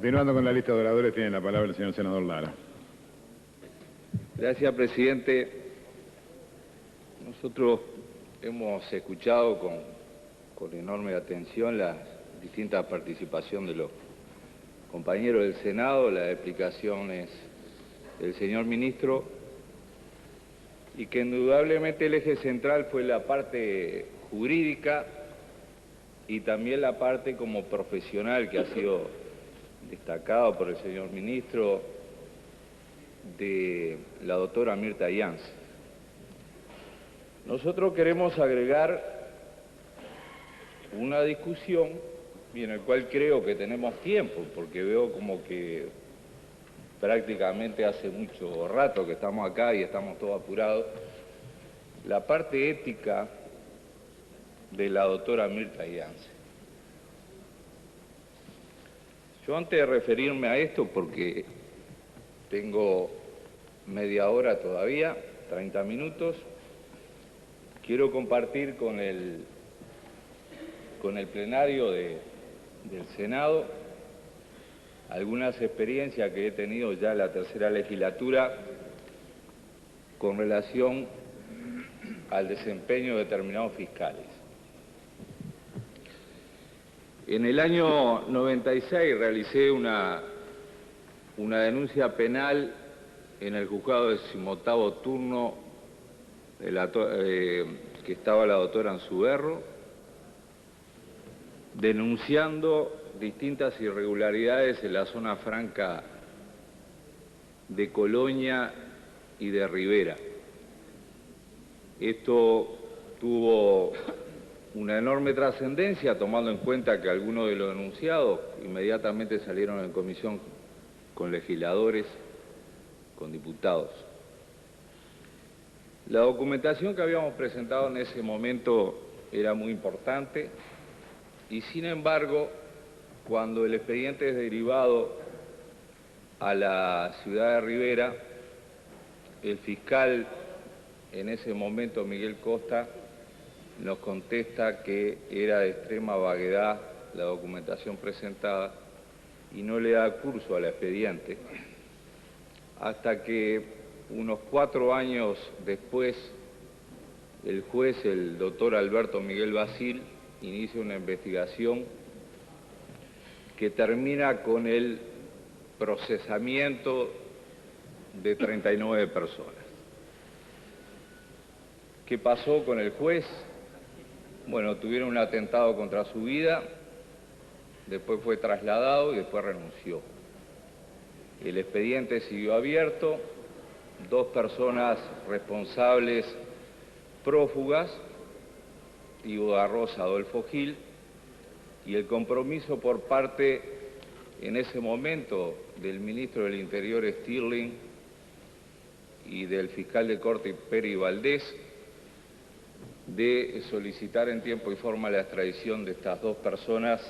Continuando con la lista de oradores, tiene la palabra el señor senador Lara. Gracias, presidente. Nosotros hemos escuchado con enorme atención las distintas participaciones de los compañeros del Senado, las explicaciones del señor ministro, y que indudablemente el eje central fue la parte jurídica y también la parte como profesional que ha sido destacado por el señor ministro de la doctora Mirta Ianz. Nosotros queremos agregar una discusión y en el cual creo que tenemos tiempo, porque veo como que prácticamente hace mucho rato que estamos acá y estamos todos apurados, la parte ética de la doctora Mirta Ianz. Yo antes de referirme a esto, porque tengo media hora todavía, 30 minutos, quiero compartir con el plenario del Senado algunas experiencias que he tenido ya en la tercera legislatura con relación al desempeño de determinados fiscales. En el año 96 realicé una denuncia penal en el juzgado 18º turno que estaba la doctora Anzuberro, denunciando distintas irregularidades en la zona franca de Colonia y de Rivera. Esto tuvo una enorme trascendencia, tomando en cuenta que algunos de los denunciados inmediatamente salieron en comisión con legisladores, con diputados. La documentación que habíamos presentado en ese momento era muy importante y, sin embargo, cuando el expediente es derivado a la ciudad de Rivera, el fiscal en ese momento, Miguel Costa, nos contesta que era de extrema vaguedad la documentación presentada y no le da curso al expediente, hasta que unos 4 años después el juez, el doctor Alberto Miguel Basil, inicia una investigación que termina con el procesamiento de 39 personas. ¿Qué pasó con el juez? Bueno, tuvieron un atentado contra su vida, después fue trasladado y después renunció. El expediente siguió abierto, 2 personas responsables prófugas, Ivo Arroz, Adolfo Gil, y el compromiso por parte, en ese momento, del ministro del Interior Stirling y del fiscal de corte Peri Valdés, de solicitar en tiempo y forma la extradición de estas 2 personas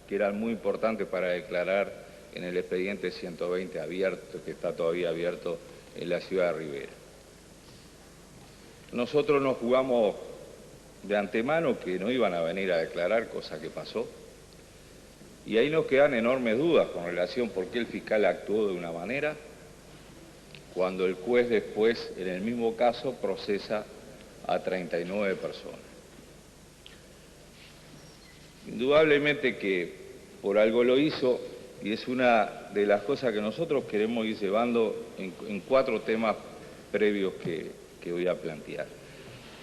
que eran muy importantes para declarar en el expediente 120 abierto, que está todavía abierto en la ciudad de Rivera. Nosotros nos jugamos de antemano que no iban a venir a declarar, cosa que pasó, y ahí nos quedan enormes dudas con relación a por qué el fiscal actuó de una manera cuando el juez después, en el mismo caso, procesa a 39 personas. Indudablemente que por algo lo hizo, y es una de las cosas que nosotros queremos ir llevando en 4 temas previos que voy a plantear.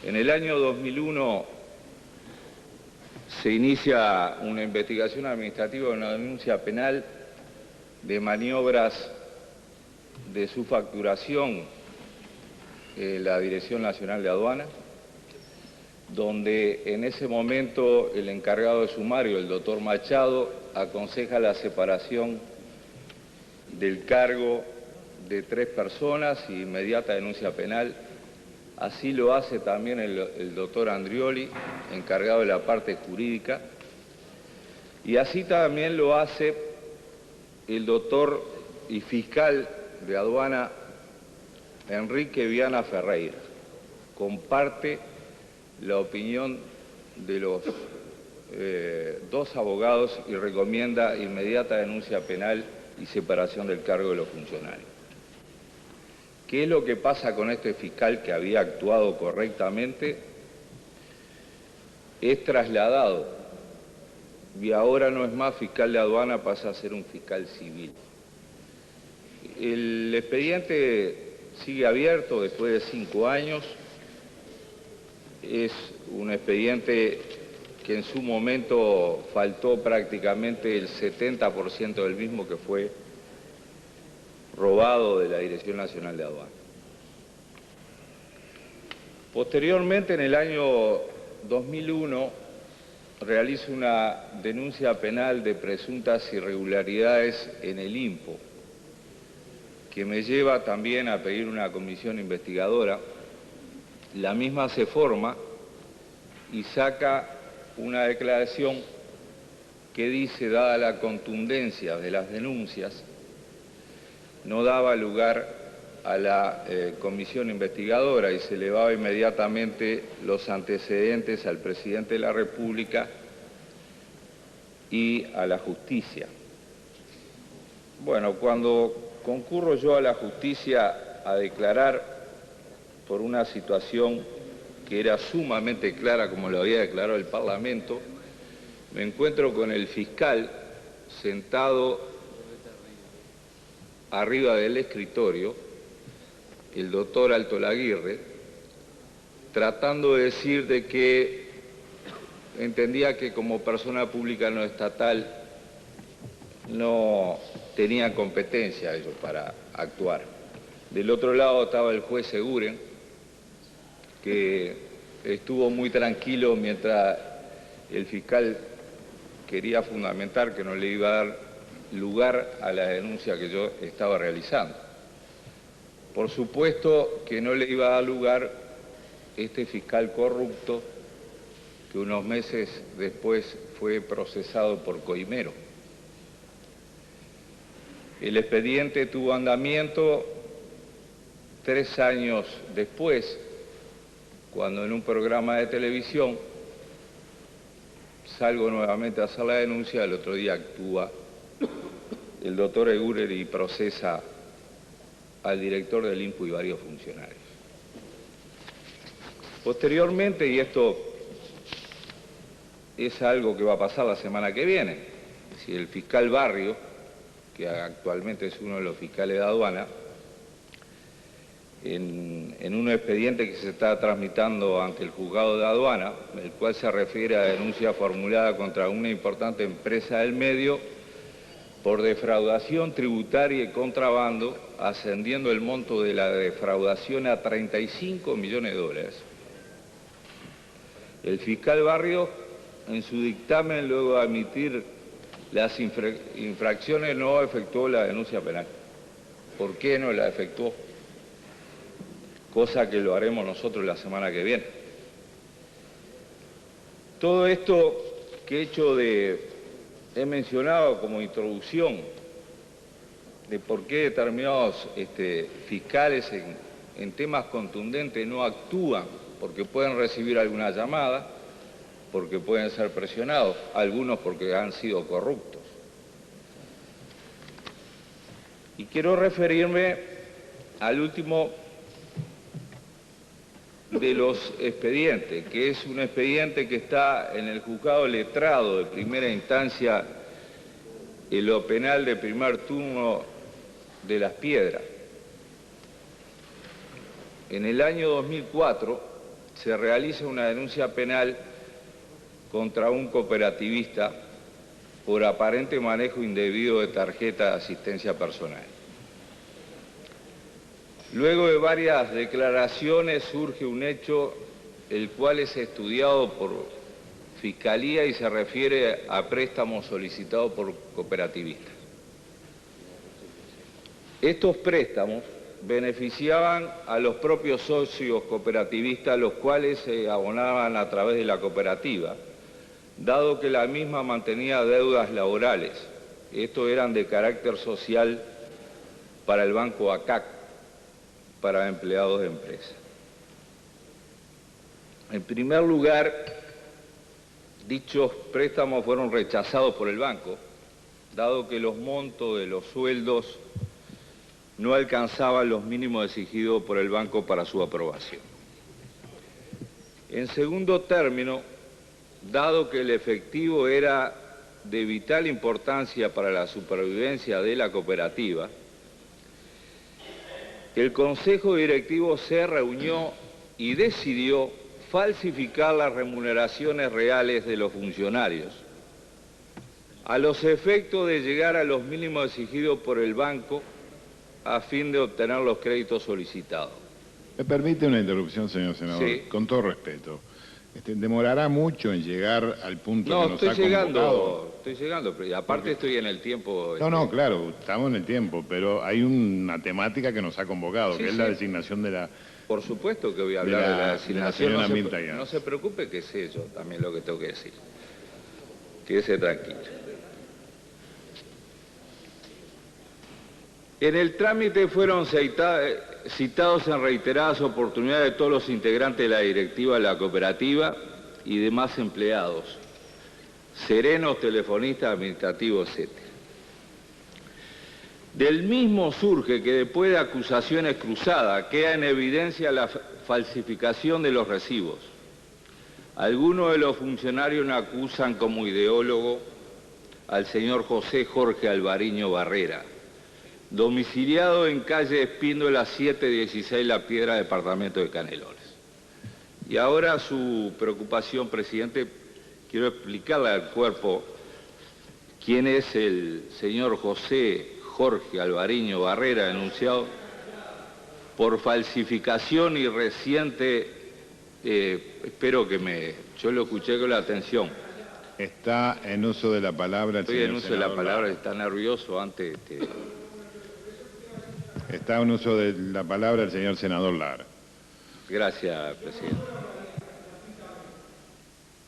En el año 2001 se inicia una investigación administrativa, una denuncia penal de maniobras de su facturación en la Dirección Nacional de Aduanas, donde en ese momento el encargado de sumario, el doctor Machado, aconseja la separación del cargo de 3 personas y inmediata denuncia penal. Así lo hace también el doctor Andrioli, encargado de la parte jurídica, y así también lo hace el doctor y fiscal de aduana Enrique Viana Ferreira. Comparte la opinión de los 2 abogados y recomienda inmediata denuncia penal y separación del cargo de los funcionarios. ¿Qué es lo que pasa con este fiscal que había actuado correctamente? Es trasladado y ahora no es más fiscal de aduana, pasa a ser un fiscal civil. El expediente sigue abierto después de 5 años. Es un expediente que en su momento faltó prácticamente el 70% del mismo, que fue robado de la Dirección Nacional de Aduanas. Posteriormente, en el año 2001, realizo una denuncia penal de presuntas irregularidades en el INPO, que me lleva también a pedir una comisión investigadora. La misma se forma y saca una declaración que dice, dada la contundencia de las denuncias, no daba lugar a la comisión investigadora y se elevaba inmediatamente los antecedentes al presidente de la República y a la justicia. Bueno, cuando concurro yo a la justicia a declarar por una situación que era sumamente clara, como lo había declarado el Parlamento, me encuentro con el fiscal sentado arriba del escritorio, el doctor Altolaguirre, tratando de decir de que entendía que como persona pública no estatal no tenía competencia ellos para actuar. Del otro lado estaba el juez Seguren, que estuvo muy tranquilo mientras el fiscal quería fundamentar que no le iba a dar lugar a la denuncia que yo estaba realizando. Por supuesto que no le iba a dar lugar este fiscal corrupto que unos meses después fue procesado por coimero. El expediente tuvo andamiento 3 años después, cuando en un programa de televisión salgo nuevamente a hacer la denuncia. El otro día actúa el doctor Eguren y procesa al director del INPO y varios funcionarios. Posteriormente, y esto es algo que va a pasar la semana que viene, si el fiscal Barrio, que actualmente es uno de los fiscales de aduana, en un expediente que se está tramitando ante el juzgado de aduana, el cual se refiere a denuncia formulada contra una importante empresa del medio por defraudación tributaria y contrabando, ascendiendo el monto de la defraudación a 35 millones de dólares. El fiscal Barrio, en su dictamen, luego de admitir las infracciones, no efectuó la denuncia penal. ¿Por qué no la efectuó? Cosa que lo haremos nosotros la semana que viene. Todo esto que he mencionado como introducción de por qué determinados fiscales en temas contundentes no actúan, porque pueden recibir alguna llamada, porque pueden ser presionados, algunos porque han sido corruptos. Y quiero referirme al último de los expedientes, que es un expediente que está en el juzgado letrado de primera instancia, en lo penal de primer turno de Las Piedras. En el año 2004 se realiza una denuncia penal contra un cooperativista por aparente manejo indebido de tarjeta de asistencia personal. Luego de varias declaraciones surge un hecho el cual es estudiado por Fiscalía y se refiere a préstamos solicitados por cooperativistas. Estos préstamos beneficiaban a los propios socios cooperativistas, los cuales se abonaban a través de la cooperativa, dado que la misma mantenía deudas laborales. Estos eran de carácter social para el Banco ACAC, para empleados de empresa. En primer lugar, dichos préstamos fueron rechazados por el banco, dado que los montos de los sueldos no alcanzaban los mínimos exigidos por el banco para su aprobación. En segundo término, dado que el efectivo era de vital importancia para la supervivencia de la cooperativa, el Consejo Directivo se reunió y decidió falsificar las remuneraciones reales de los funcionarios, a los efectos de llegar a los mínimos exigidos por el banco a fin de obtener los créditos solicitados. ¿Me permite una interrupción, señor senador? Sí. Con todo respeto. ¿Demorará mucho en llegar al punto que nos ha convocado? Estoy llegando, pero aparte estoy en el tiempo... No, claro, estamos en el tiempo, pero hay una temática que nos ha convocado, que es la designación de la... Por supuesto que voy a hablar de la designación. De la señora Mirta Ianza. No se preocupe, que sé yo también lo que tengo que decir. Quédese tranquilo. En el trámite fueron citados en reiteradas oportunidades todos los integrantes de la directiva de la cooperativa y demás empleados, serenos, telefonistas, administrativos, etc. Del mismo surge que después de acusaciones cruzadas queda en evidencia la falsificación de los recibos. Algunos de los funcionarios nos acusan como ideólogo al señor José Jorge Alvariño Barrera, domiciliado en calle Espíndola 716 La Piedra, departamento de Canelones. Y ahora su preocupación, presidente, quiero explicarle al cuerpo quién es el señor José Jorge Alvariño Barrera, denunciado por falsificación y reciente, espero que yo lo escuché con la atención. Está en uso de la palabra el Estoy señor en uso de senador la palabra, Lara. está nervioso antes. Está en uso de la palabra el señor senador Lara. Gracias, presidente.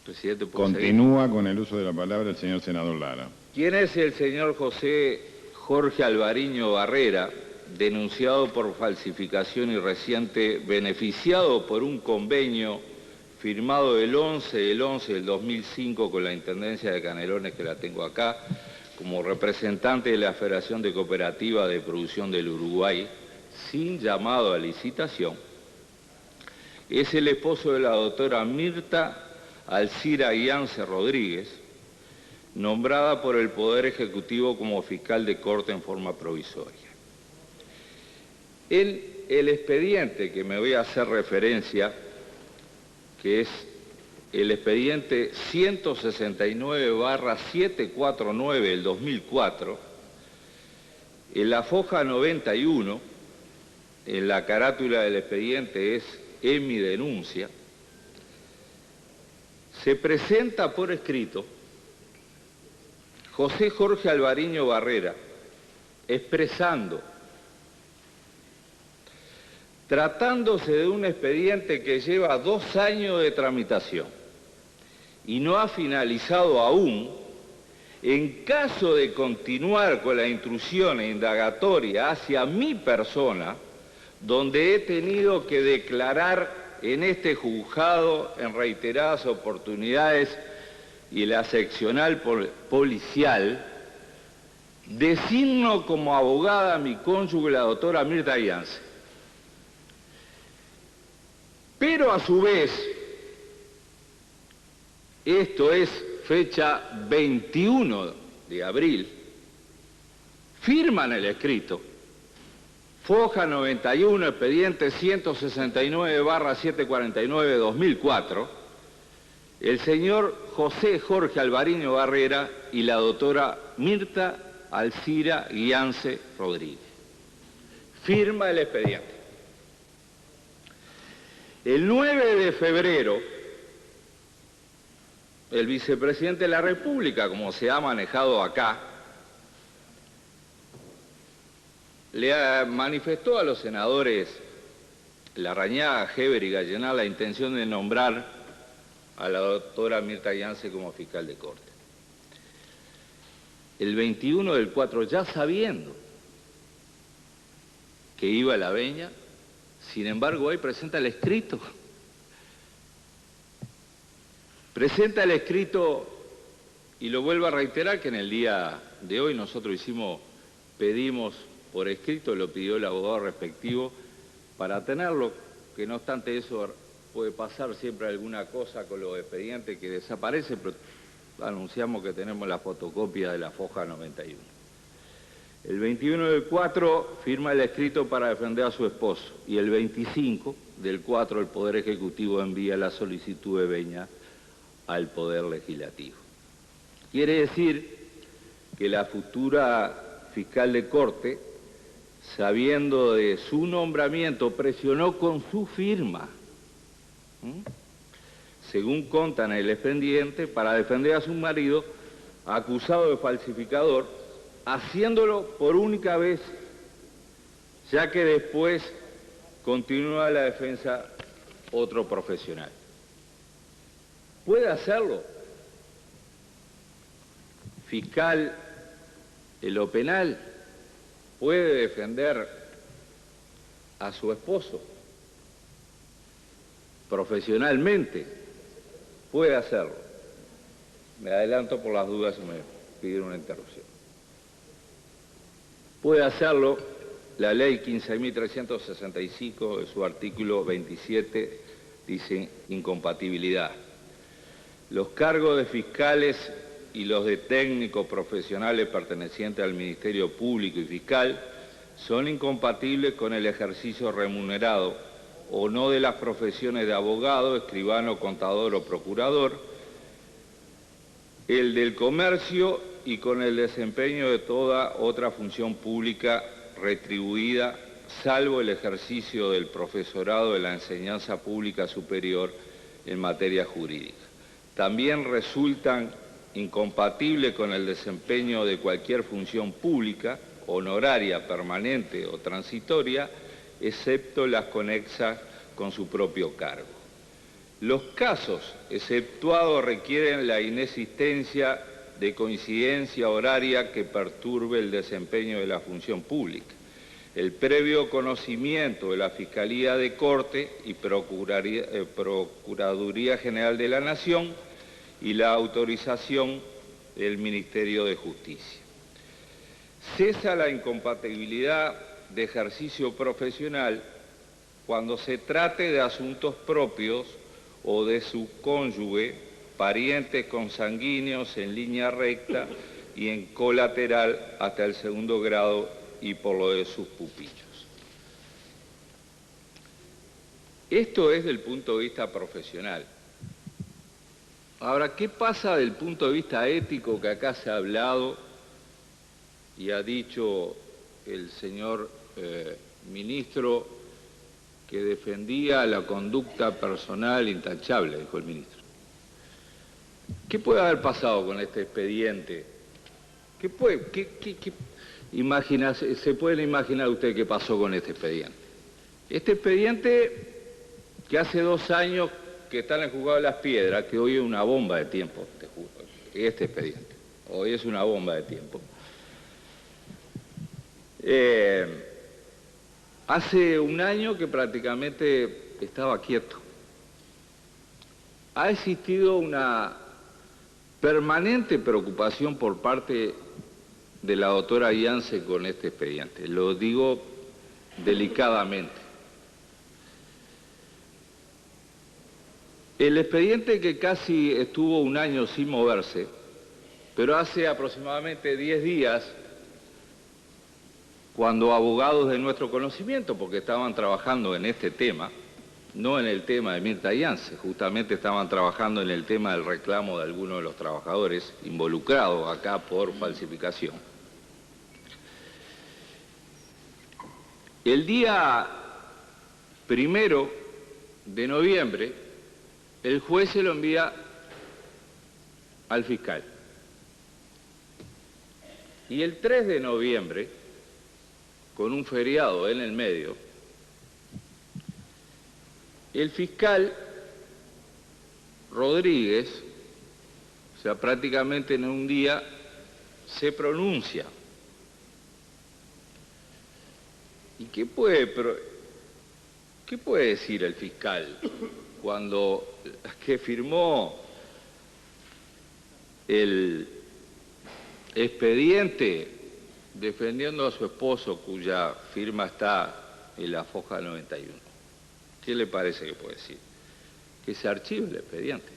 Presidente, ¿puedo Continúa seguir? con el uso de la palabra el señor senador Lara. ¿Quién es el señor José Jorge Alvariño Barrera, denunciado por falsificación y reciente beneficiado por un convenio firmado el 11 del 2005 con la Intendencia de Canelones, que la tengo acá, como representante de la Federación de Cooperativas de Producción del Uruguay, sin llamado a licitación? Es el esposo de la doctora Mirta Alcira Iance Rodríguez, nombrada por el Poder Ejecutivo como fiscal de corte en forma provisoria. El expediente que me voy a hacer referencia, que es el expediente 169/749 del 2004, en la foja 91, en la carátula del expediente es "en mi denuncia", se presenta por escrito José Jorge Alvariño Barrera, expresando, tratándose de un expediente que lleva 2 años de tramitación y no ha finalizado aún, en caso de continuar con la intrusión e indagatoria hacia mi persona, donde he tenido que declarar en este juzgado en reiteradas oportunidades y la seccional policial, designo como abogada a mi cónyuge, la doctora Mirta Iance. Pero a su vez, esto es fecha 21 de abril, firman el escrito, foja 91, expediente 169/749 de 2004, el señor José Jorge Alvariño Barrera y la doctora Mirta Alcira Iance Rodríguez. Firma el expediente. El 9 de febrero, el vicepresidente de la República, como se ha manejado acá, le manifestó a los senadores Larrañaga, Heber y Gallenal la intención de nombrar a la doctora Mirta Iance como fiscal de corte. El 21 del 4, ya sabiendo que iba a la veña, sin embargo, hoy presenta el escrito. Presenta el escrito y lo vuelvo a reiterar que en el día de hoy nosotros pedimos por escrito, lo pidió el abogado respectivo, para tenerlo, que no obstante eso puede pasar siempre alguna cosa con los expedientes que desaparece, pero anunciamos que tenemos la fotocopia de la foja 91. El 21 del 4 firma el escrito para defender a su esposo y el 25 del 4 el Poder Ejecutivo envía la solicitud de venia al Poder Legislativo. Quiere decir que la futura fiscal de corte, sabiendo de su nombramiento, presionó con su firma, según contan en el expediente, para defender a su marido acusado de falsificador, haciéndolo por única vez, ya que después continúa la defensa otro profesional. ¿Puede hacerlo? Fiscal en lo penal puede defender a su esposo profesionalmente, puede hacerlo. Me adelanto por las dudas si me piden una interrupción. Puede hacerlo la ley 15.365 de su artículo 27 dice incompatibilidad. Los cargos de fiscales y los de técnicos profesionales pertenecientes al Ministerio Público y Fiscal son incompatibles con el ejercicio remunerado o no de las profesiones de abogado, escribano, contador o procurador, el del comercio y con el desempeño de toda otra función pública retribuida, salvo el ejercicio del profesorado de la enseñanza pública superior en materia jurídica. También resultan incompatibles con el desempeño de cualquier función pública, honoraria, permanente o transitoria, excepto las conexas con su propio cargo. Los casos exceptuados requieren la inexistencia de coincidencia horaria que perturbe el desempeño de la función pública, el previo conocimiento de la Fiscalía de Corte y Procuraduría General de la Nación y la autorización del Ministerio de Justicia. Cesa la incompatibilidad de ejercicio profesional cuando se trate de asuntos propios o de su cónyuge, parientes consanguíneos en línea recta y en colateral hasta el segundo grado y por lo de sus pupillos. Esto es del punto de vista profesional. Ahora, ¿qué pasa del punto de vista ético que acá se ha hablado y ha dicho el señor ministro que defendía la conducta personal intachable, dijo el ministro? ¿Qué puede haber pasado con este expediente? ¿Se pueden imaginar usted qué pasó con este expediente? Este expediente que hace 2 años que está en el juzgado de Las Piedras, que hoy es una bomba de tiempo, te juro, este expediente, hoy es una bomba de tiempo. Hace 1 año que prácticamente estaba quieto. Ha existido una permanente preocupación por parte de la doctora Yance con este expediente. Lo digo delicadamente. El expediente que casi estuvo 1 año sin moverse, pero hace aproximadamente 10 días, cuando abogados de nuestro conocimiento, porque estaban trabajando en este tema, no en el tema de Mirta Yance, justamente estaban trabajando en el tema del reclamo de algunos de los trabajadores involucrados acá por falsificación. El día 1 de noviembre, el juez se lo envía al fiscal. Y el 3 de noviembre, con un feriado en el medio, el fiscal Rodríguez, o sea, prácticamente en un día, se pronuncia. ¿Y qué puede decir el fiscal cuando que firmó el expediente defendiendo a su esposo, cuya firma está en la foja 91. ¿Qué le parece que puede decir? Que se archive el expediente.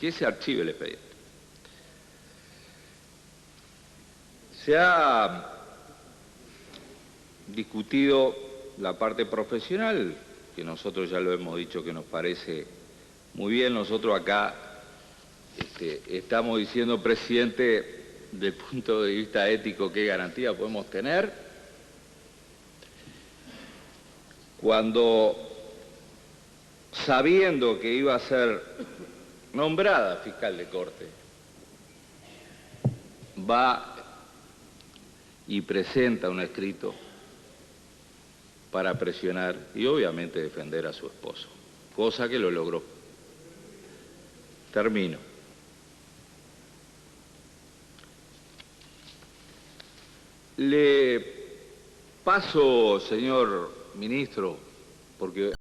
Que se archive el expediente. Se ha discutido la parte profesional, que nosotros ya lo hemos dicho que nos parece muy bien. Nosotros acá estamos diciendo, presidente, del punto de vista ético, ¿qué garantía podemos tener? Cuando, sabiendo que iba a ser nombrada fiscal de corte, va y presenta un escrito para presionar y obviamente defender a su esposo, cosa que lo logró. Termino. Le paso, señor ministro, porque